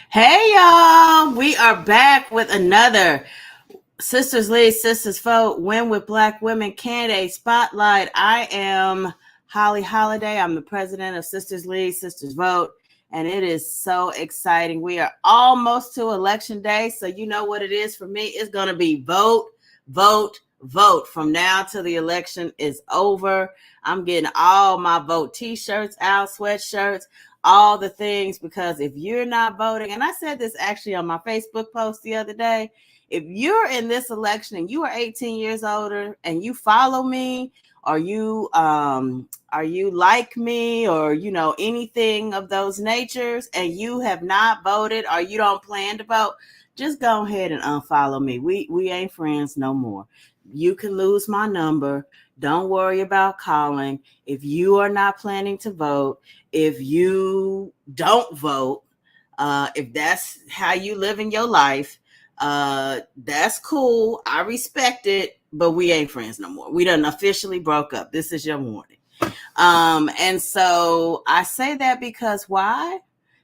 Hey y'all, we are back with another Sisters Lead, Sisters Vote, Win with Black Women Candidate Spotlight. I am Holly Holiday. I'm the president of Sisters Lead, Sisters Vote, and it is so exciting. We are almost to election day, so you know what it is for me. It's going to be vote, vote, vote from now till the election is over. I'm getting all my vote t-shirts out, sweatshirts, all the things, because if you're not voting, and I said this actually on my Facebook post the other day, if you're in this election and you are 18 years older and you follow me, or you like me, or anything of those natures, and you have not voted or you don't plan to vote, just go ahead and unfollow me. We ain't friends no more. You can lose my number. Don't worry about calling. If you are not planning to vote, if you don't vote, if that's how you live in your life, that's cool. I respect it, but we ain't friends no more. We done officially broke up. This is your warning. And so I say that because why?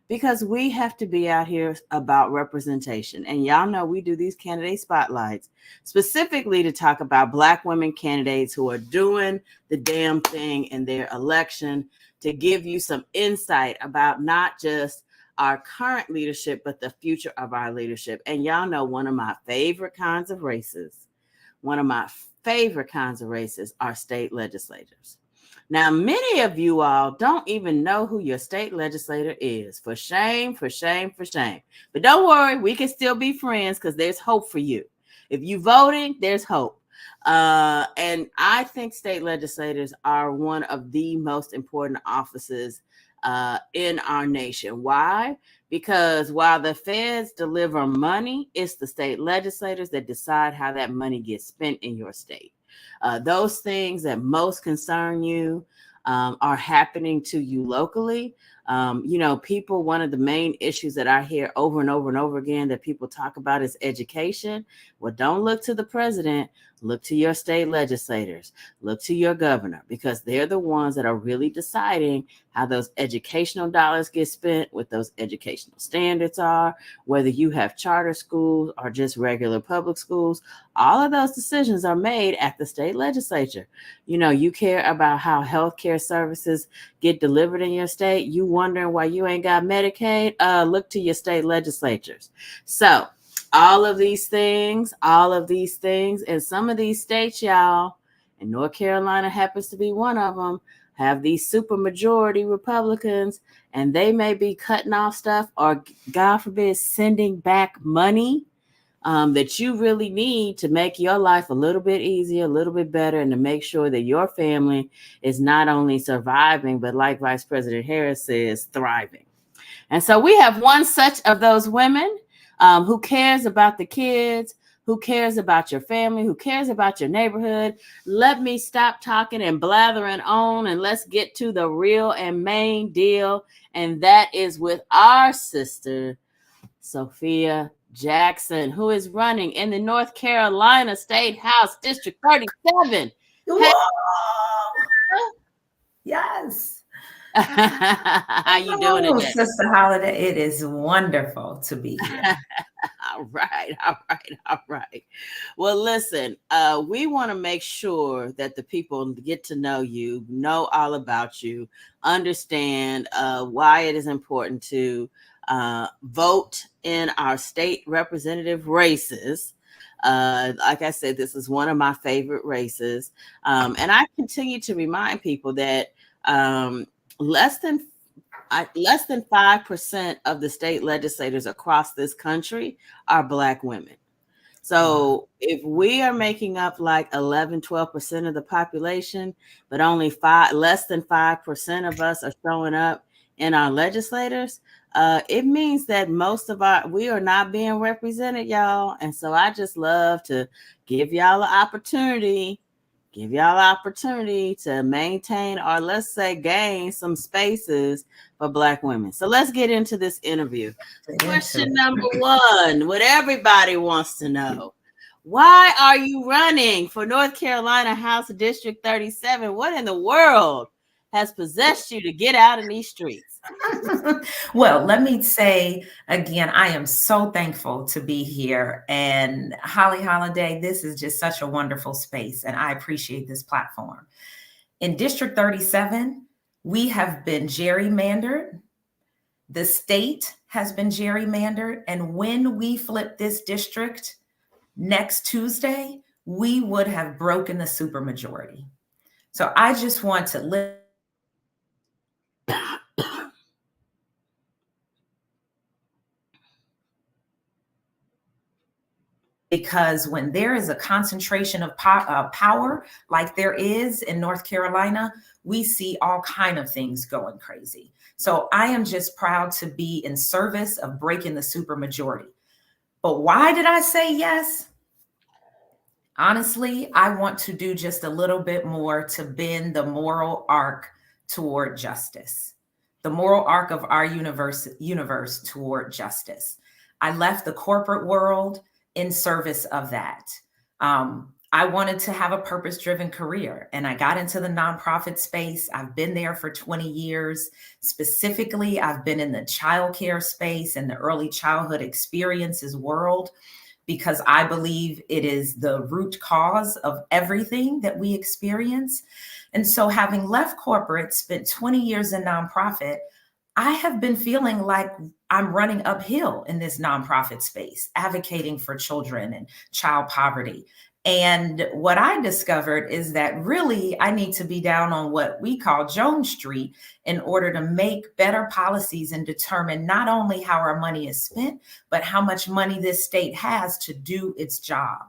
Because we have to be out here about representation. And y'all know we do these candidate spotlights specifically to talk about Black women candidates who are doing the damn thing in their election, to give you some insight about not just our current leadership, but the future of our leadership. And y'all know one of my favorite kinds of races are state legislators. Now, many of you all don't even know who your state legislator is. For shame, for shame, for shame. But don't worry, we can still be friends because there's hope for you. If you're voting, there's hope. And I think state legislators are one of the most important offices in our nation. Why? Because while the feds deliver money, it's the state legislators that decide how that money gets spent in your state. Those things that most concern you are happening to you locally. People, one of the main issues that I hear over and over and over again that people talk about is education. Well, don't look to the president. Look to your state legislators. Look to your governor, because they're the ones that are really deciding how those educational dollars get spent, what those educational standards are, whether you have charter schools or just regular public schools. All of those decisions are made at the state legislature. You care about how healthcare services get delivered in your state. You wondering why you ain't got Medicaid? Look to your state legislatures. So all of these things, and some of these states, y'all, and North Carolina happens to be one of them, have these super majority Republicans, and they may be cutting off stuff or, God forbid, sending back money that you really need to make your life a little bit easier, a little bit better, and to make sure that your family is not only surviving, but like Vice President Harris says, thriving. And so we have one such of those women who cares about the kids, who cares about your family, who cares about your neighborhood. Let me stop talking and blathering on, and let's get to the real and main deal. And that is with our sister, Safiyah Jackson, who is running in the North Carolina State House, District 37. Hey. Yes. How you doing today? Sister Holiday, it is wonderful to be here. All right. Well, listen, we want to make sure that the people get to know you, know all about you, understand why it is important to vote in our state representative races. Like I said, this is one of my favorite races. And I continue to remind people that less than 5% of the state legislators across this country are Black women. So if we are making up like 11-12% of the population, but only less than 5% of us are showing up in our legislators, it means that we are not being represented, y'all. And so I just love to give y'all an opportunity to maintain, or let's say gain, some spaces for Black women. So let's get into this interview. Question number one, what everybody wants to know: why are you running for North Carolina House District 37? What in the world has possessed you to get out in these streets? Well, let me say again, I am so thankful to be here. And Holly Holiday, this is just such a wonderful space, and I appreciate this platform. In District 37, we have been gerrymandered. The state has been gerrymandered. And when we flip this district next Tuesday, we would have broken the supermajority. So I just want to live because when there is a concentration of power like there is in North Carolina, we see all kind of things going crazy. So I am just proud to be in service of breaking the supermajority. But why did I say yes? Honestly, I want to do just a little bit more to bend the moral arc toward justice, the moral arc of our universe toward justice. I left the corporate world in service of that. I wanted to have a purpose-driven career, and I got into the nonprofit space. I've been there for 20 years. Specifically, I've been in the childcare space and the early childhood experiences world, because I believe it is the root cause of everything that we experience. And so having left corporate, spent 20 years in nonprofit, I have been feeling like I'm running uphill in this nonprofit space, advocating for children and child poverty. And what I discovered is that really I need to be down on what we call Jones Street in order to make better policies and determine not only how our money is spent, but how much money this state has to do its job.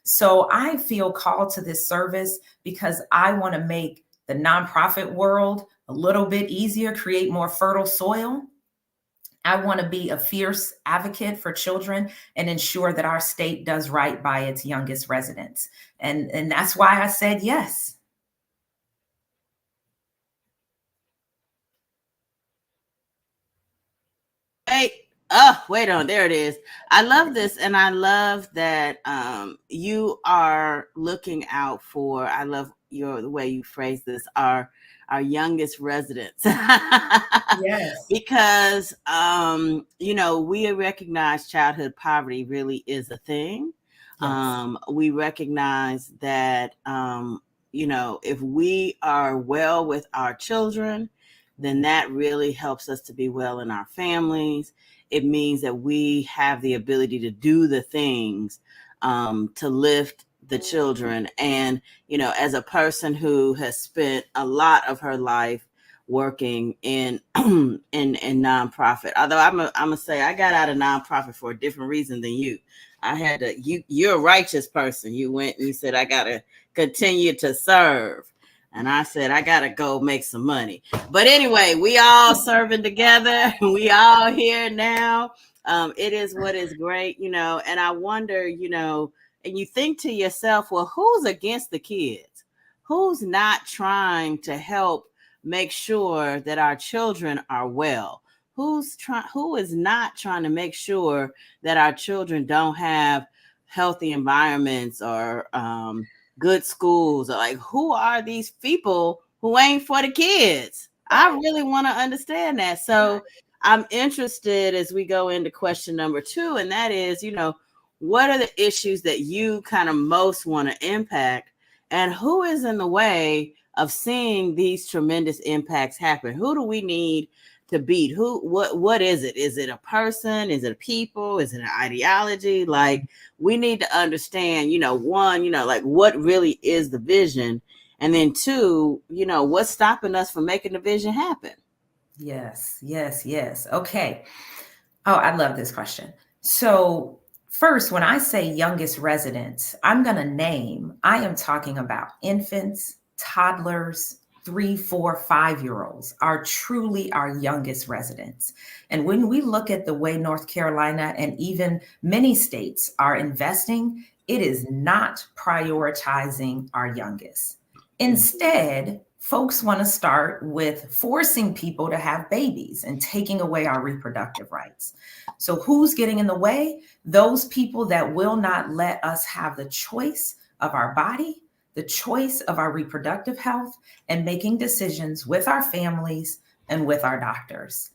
So I feel called to this service because I want to make the nonprofit world a little bit easier, create more fertile soil. I want to be a fierce advocate for children and ensure that our state does right by its youngest residents. And that's why I said yes. Wait on, there it is. I love this, and I love that you are looking out for, I love the way you phrase this, our youngest residents. Yes. Because we recognize childhood poverty really is a thing. Yes. We recognize that if we are well with our children, then that really helps us to be well in our families. It means that we have the ability to do the things to lift the children. And, as a person who has spent a lot of her life working in nonprofit, although I'm gonna say I got out of nonprofit for a different reason than you. I had to, you're a righteous person. You went and you said, I gotta continue to serve. And I said, I got to go make some money. But anyway, we all serving together. We all here now. It is what is great, and I wonder, and you think to yourself, well, who's against the kids? Who's not trying to help make sure that our children are well? Who is not trying to make sure that our children don't have healthy environments or good schools? Like, who are these people who ain't for the kids? I really want to understand that. So I'm interested as we go into question number 2, and that is, what are the issues that you kind of most want to impact, and who is in the way of seeing these tremendous impacts happen? Who do we need to beat? What is it? Is it a person? Is it a people? Is it an ideology? Like, we need to understand, one, like, what really is the vision? And then 2, what's stopping us from making the vision happen? Yes. Okay. Oh, I love this question. So first, when I say youngest residents, I am talking about infants, toddlers, 3, 4, 5-year-olds are truly our youngest residents. And when we look at the way North Carolina and even many states are investing, it is not prioritizing our youngest. Instead, folks want to start with forcing people to have babies and taking away our reproductive rights. So who's getting in the way? Those people that will not let us have the choice of our body, the choice of our reproductive health, and making decisions with our families and with our doctors.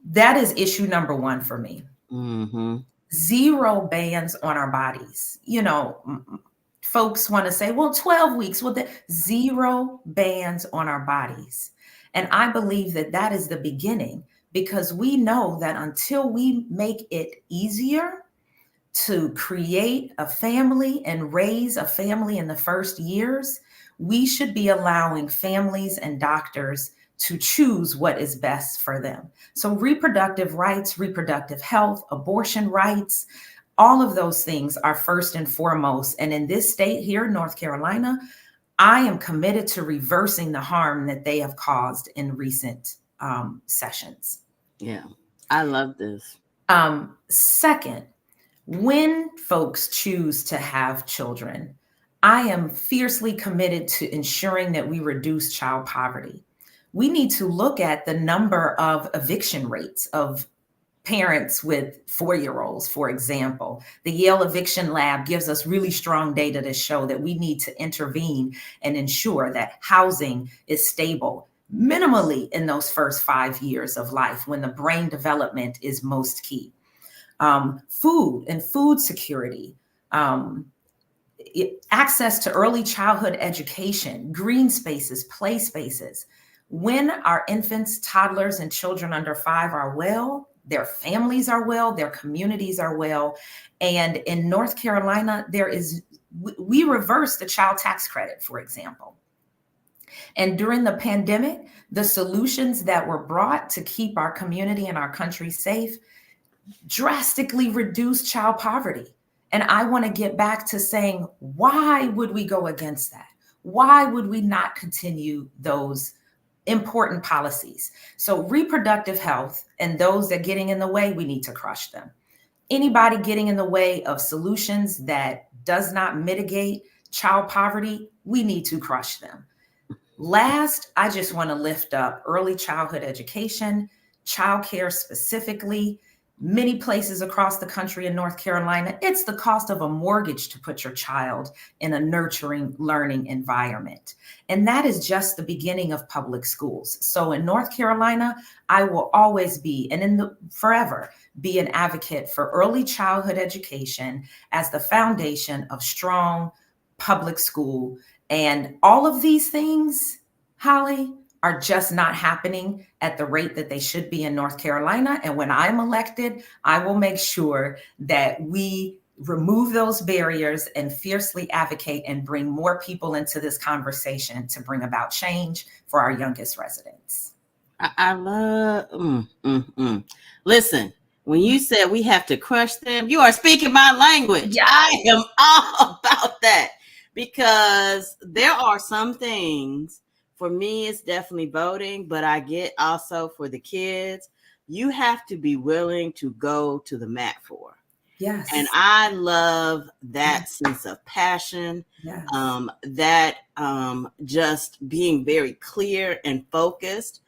That is issue number one for me. Mm-hmm. Zero bans on our bodies. You know, folks want to say, well, 12 weeks. Well, zero bans on our bodies. And I believe that that is the beginning, because we know that until we make it easier to create a family and raise a family in the first years, we should be allowing families and doctors to choose what is best for them. So reproductive rights, reproductive health, abortion rights, all of those things are first and foremost. And in this state here, North Carolina, I am committed to reversing the harm that they have caused in recent sessions. Yeah, I love this. Second, when folks choose to have children, I am fiercely committed to ensuring that we reduce child poverty. We need to look at the number of eviction rates of parents with 4-year-olds, for example. The Yale Eviction Lab gives us really strong data to show that we need to intervene and ensure that housing is stable minimally in those first 5 years of life, when the brain development is most key. Food and food security, access to early childhood education, green spaces, play spaces. When our infants, toddlers, and children under 5 are well, their families are well, their communities are well. And in North Carolina, we reversed the child tax credit, for example. And during the pandemic, the solutions that were brought to keep our community and our country safe drastically reduced child poverty. And I want to get back to saying, why would we go against that? Why would we not continue those important policies? So reproductive health and those that are getting in the way, we need to crush them. Anybody getting in the way of solutions that does not mitigate child poverty, we need to crush them. Last, I just want to lift up early childhood education, childcare specifically. Many places across the country in North Carolina, it's the cost of a mortgage to put your child in a nurturing, learning environment. And that is just the beginning of public schools. So in North Carolina, I will always be, and forever, be an advocate for early childhood education as the foundation of strong public school. And all of these things, Holly, are just not happening at the rate that they should be in North Carolina. And when I'm elected, I will make sure that we remove those barriers and fiercely advocate and bring more people into this conversation to bring about change for our youngest residents. I love, Listen, when you said we have to crush them, you are speaking my language. Yeah. I am all about that, because there are some things. For me, it's definitely voting, but I get also for the kids, you have to be willing to go to the mat for. Yes. And I love that sense of passion, just being very clear and focused.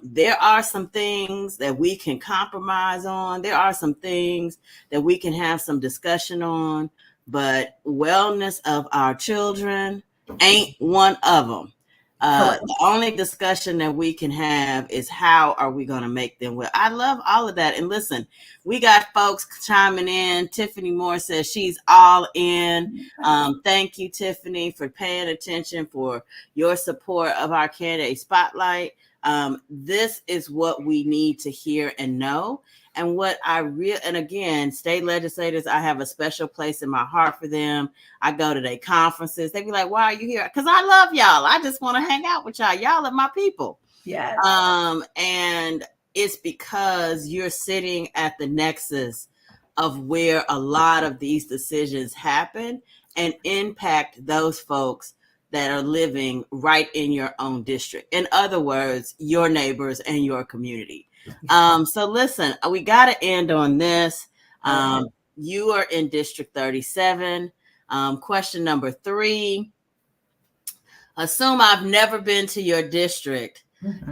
There are some things that we can compromise on. There are some things that we can have some discussion on, but wellness of our children ain't one of them. The only discussion that we can have is how are we going to make them well. I love all of that. And listen, we got folks chiming in. Tiffany Moore says she's all in. Thank you, Tiffany, for paying attention, for your support of our Candidate Spotlight. This is what we need to hear and know. And what and again, state legislators, I have a special place in my heart for them. I go to their conferences. They be like, why are you here? Because I love y'all. I just want to hang out with y'all. Y'all are my people. Yes. And it's because you're sitting at the nexus of where a lot of these decisions happen and impact those folks that are living right in your own district. In other words, your neighbors and your community. So listen, we got to end on this. You are in District 37. Question number 3. Assume I've never been to your district.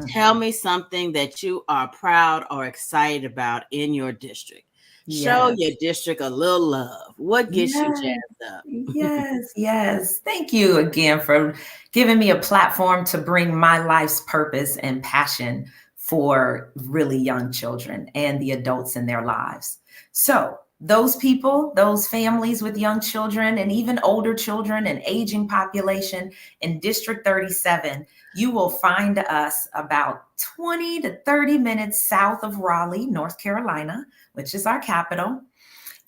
Tell me something that you are proud or excited about in your district. Show Yes. your district a little love. What gets you Yes. jazzed up? Yes. Yes. Thank you again for giving me a platform to bring my life's purpose and passion for really young children and the adults in their lives. So, those people, those families with young children and even older children and aging population in District 37, you will find us about 20 to 30 minutes south of Raleigh, North Carolina, which is our capital.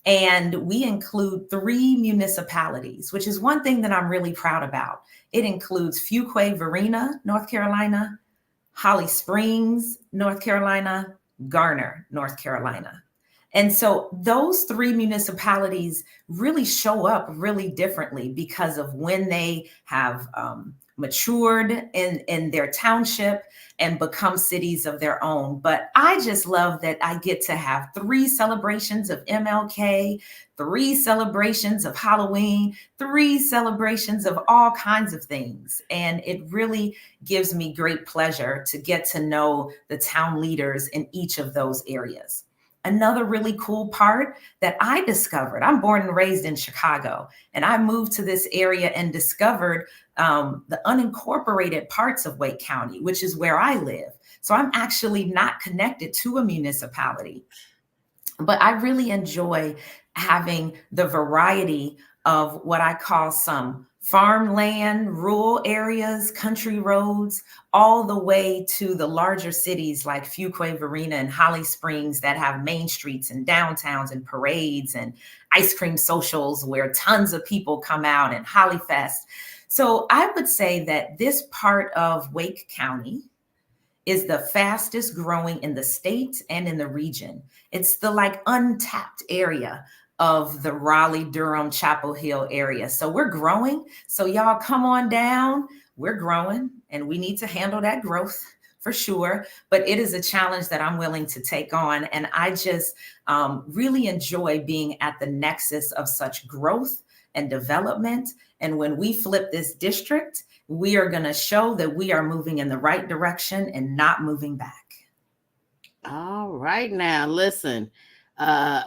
And we include 3 municipalities, which is one thing that I'm really proud about. It includes Fuquay-Varina, North Carolina, Holly Springs, North Carolina, Garner, North Carolina. And so those 3 municipalities really show up really differently because of when they have matured in their township and become cities of their own. But I just love that I get to have 3 celebrations of MLK, 3 celebrations of Halloween, 3 celebrations of all kinds of things. And it really gives me great pleasure to get to know the town leaders in each of those areas. Another really cool part that I discovered, I'm born and raised in Chicago, and I moved to this area and discovered the unincorporated parts of Wake County, which is where I live. So I'm actually not connected to a municipality, but I really enjoy having the variety of what I call some farmland, rural areas, country roads, all the way to the larger cities like Fuquay-Varina and Holly Springs that have main streets and downtowns and parades and ice cream socials where tons of people come out and Hollyfest. So I would say that this part of Wake County is the fastest growing in the state and in the region. It's the like untapped area of the Raleigh, Durham, Chapel Hill area. So we're growing. So y'all come on down. We're growing and we need to handle that growth for sure. But it is a challenge that I'm willing to take on. And I just really enjoy being at the nexus of such growth and development. And when we flip this district, we are going to show that we are moving in the right direction and not moving back. All right, now listen.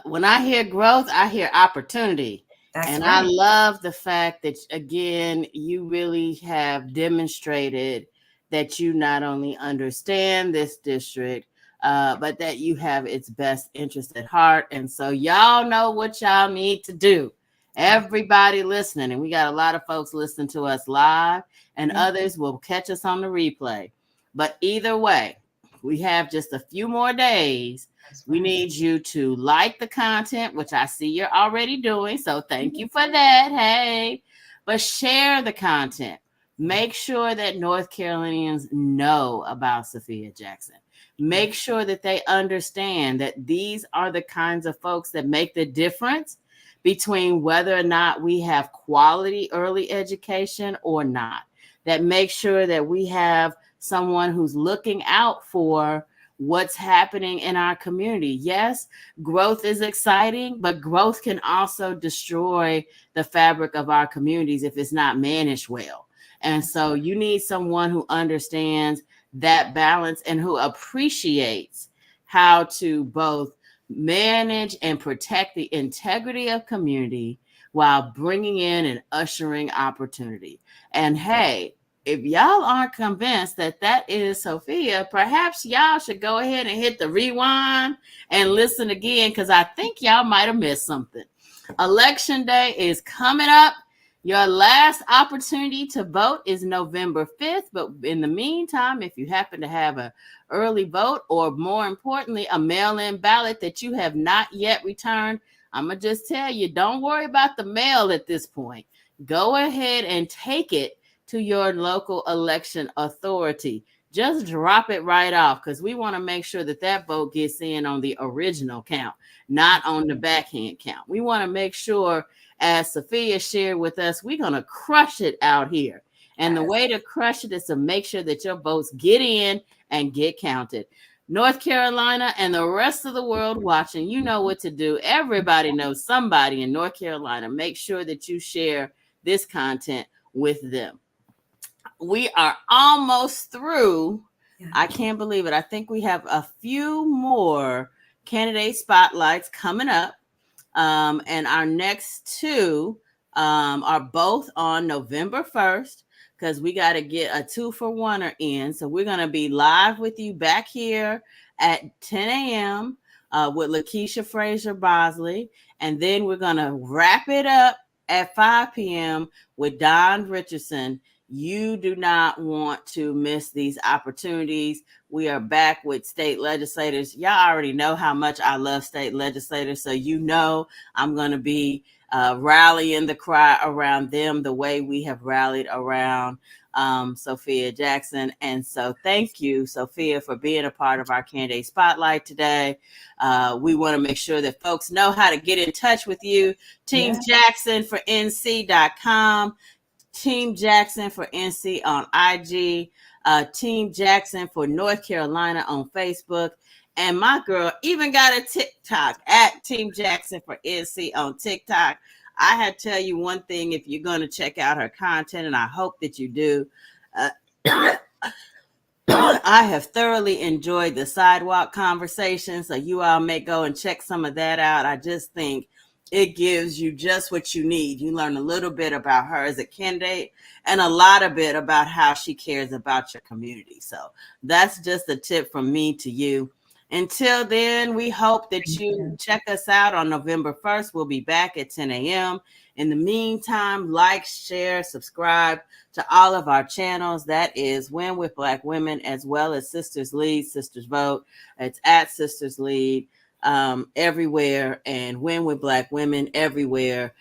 When I hear growth, I hear opportunity. That's And I right. love the fact that, again, you really have demonstrated that you not only understand this district, but that you have its best interest at heart. And so y'all know what y'all need to do. Everybody listening, and we got a lot of folks listening to us live, and others will catch us on the replay. But either way, we have just a few more days. We need you to like the content, which I see you're already doing. So thank you for that. Hey, but share the content. Make sure that North Carolinians know about Safiyah Jackson. Make sure that they understand that these are the kinds of folks that make the difference between whether or not we have quality early education or not. That make sure that we have someone who's looking out for what's happening in our community. Yes, growth is exciting, but growth can also destroy the fabric of our communities if it's not managed well. And so you need someone who understands that balance and who appreciates how to both manage and protect the integrity of community while bringing in and ushering opportunity. And hey, if y'all aren't convinced that that is Safiyah, perhaps y'all should go ahead and hit the rewind and listen again, because I think y'all might have missed something. Election day is coming up. Your last opportunity to vote is November 5th. But in the meantime, if you happen to have an early vote, or more importantly, a mail-in ballot that you have not yet returned, I'm going to just tell you, don't worry about the mail at this point. Go ahead and take it to your local election authority. Just drop it right off, because we want to make sure that that vote gets in on the original count, not on the backhand count. We want to make sure, as Safiyah shared with us, we're going to crush it out here. And the way to crush it is to make sure that your votes get in and get counted. North Carolina and the rest of the world watching, you know what to do. Everybody knows somebody in North Carolina. Make sure that you share this content with them. We are almost through. I can't believe it. I think we have a few more candidate spotlights coming up. And our next two are both on November 1st because we got to get a 2-for-1er in. So we're going to be live with you back here at 10 a.m. With Lakeisha Frazier Bosley. And then we're going to wrap it up at 5 p.m. with Don Richardson. You do not want to miss these opportunities. We are back with state legislators. Y'all already know how much I love state legislators, so you know I'm going to be rallying the cry around them the way we have rallied around Safiyah Jackson. And so thank you, Safiyah, for being a part of our Candidate Spotlight today. We want to make sure that folks know how to get in touch with you. Team Jackson for NC.com. Team Jackson for NC on IG, Team Jackson for North Carolina on Facebook, and my girl even got a TikTok at Team Jackson for NC on TikTok. I had to tell you one thing if you're going to check out her content, and I hope that you do. I have thoroughly enjoyed the sidewalk conversation, so you all may go and check some of that out. I just think it gives you just what you need. You learn a little bit about her as a candidate and a lot of bit about how she cares about your community. So that's just a tip from me to you. Until then, we hope that you check us out on November 1st. We'll be back at 10 a.m. In the meantime, like, share, subscribe to all of our channels. That is Win with Black Women, as well as Sisters Lead, Sisters Vote. It's at Sisters Lead everywhere, and Win with Black Women everywhere.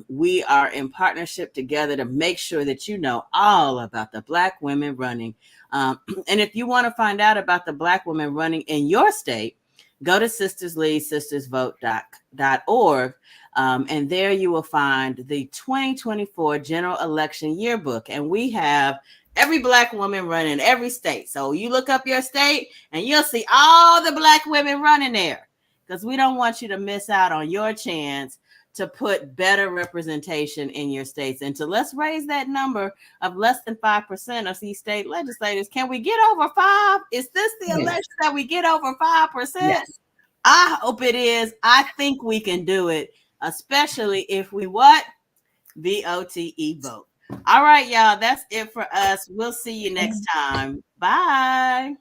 We are in partnership together to make sure that you know all about the Black women running. And if you want to find out about the Black women running in your state, go to sistersleadsistersvote.org. And there you will find the 2024 general election yearbook. And we have every Black woman running every state. So you look up your state and you'll see all the Black women running there, because we don't want you to miss out on your chance to put better representation in your states. And to let's raise that number of less than 5% of these state legislators. Can we get over 5? Is this the election that we get over 5%? Yes. I hope it is. I think we can do it, especially if we what? VOTE vote. All right, y'all. That's it for us. We'll see you next time. Bye.